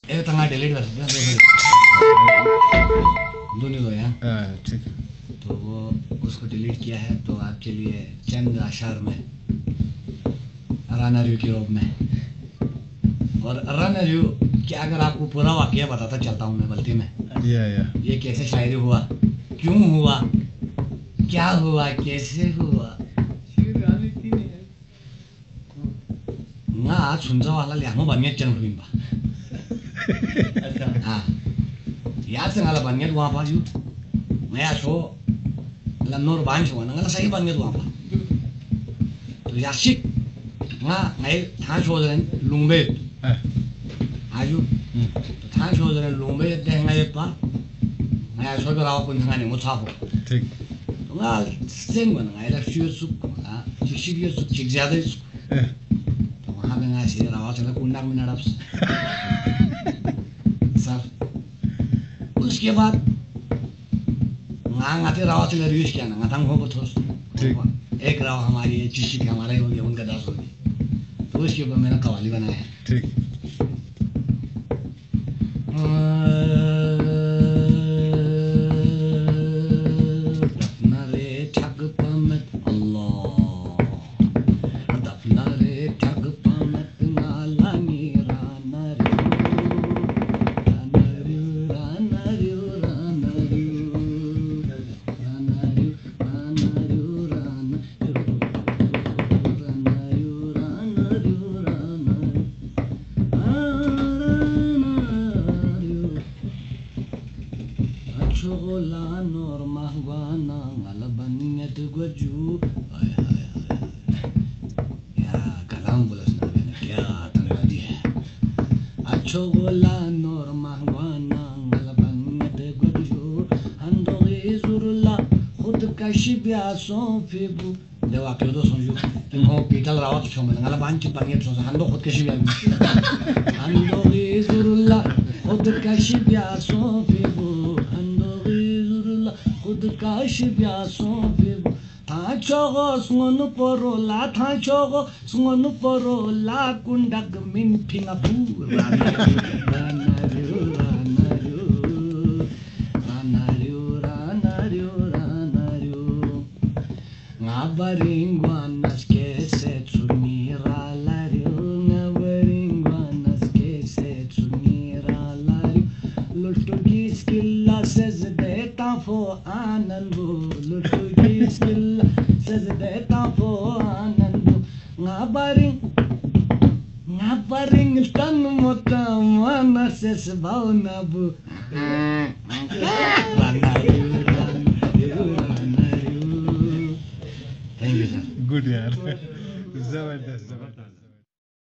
ये तंगा डिलीट कर सकते हैं दोनों को यार। ठीक। तो वो उसको डिलीट किया है तो आपके लिए चंद अशार में रन के रूप में। और रन कि अगर आपको पूरा वाकया बताता चलता हूँ मैं गलती में। ये कैसे शायरी हुआ, क्यों हुआ, क्या हुआ, कैसे हुआ ना सुनचा वाला ल्यानो बनियत चल हुई बा। हाँ याद से नाला बनियत वहाँ पर यू नया शो लन्नोर बांच हुआ ना सही बनियत वहाँ पर। तो याशिक ना नए था शो दरें लुंबे आजू तो था शो दरें लुंबे देंगे ये पा नया शो का राव कुछ नहीं मुसाफो ठीक। तो ना सेंग बना ऐला शुरू सुक हाँ चिकशिक सुक चिक ज़्यादा सुक वहाँ पे ना ऐसे राव चला कुंडा में नड़ाप्स सर। उसके बाद आते राव चला रिव्यूज किया ना आतंक हो बथोस एक राव हमारी है चिकशिक हमारा ही हो गया उनका दास हो गया। तो उसके ऊपर मैंने कवाली बनाया है। ठीक। दफना रे ठग पमत अल्लाह दफना रे ठग पमत नाला नीराना Chola norma guana ngalabannya tu guju ay ya kalam bolas na kya tanga diya achola norma guana ngalabannya tu guju andori zurla khud kashi biason fibu dewa kyo do sonju tinko pital rawat chome ngalaban chi banget so hando khud kashi biason andori zurla khud kashi biason fibu खुद काश ब्यासों पे था चोगो सुन परोला था चोगो सुन परोला कुंडक मिन फिंगा पूरा ngabaringwanas kese tsunira lario ngabaringwanas kese tsunira lario lutugis killa says deta for anandu lutugis killa says deta for anandu ngabaring tan mota manases baunabu Good yaar. Zabardast.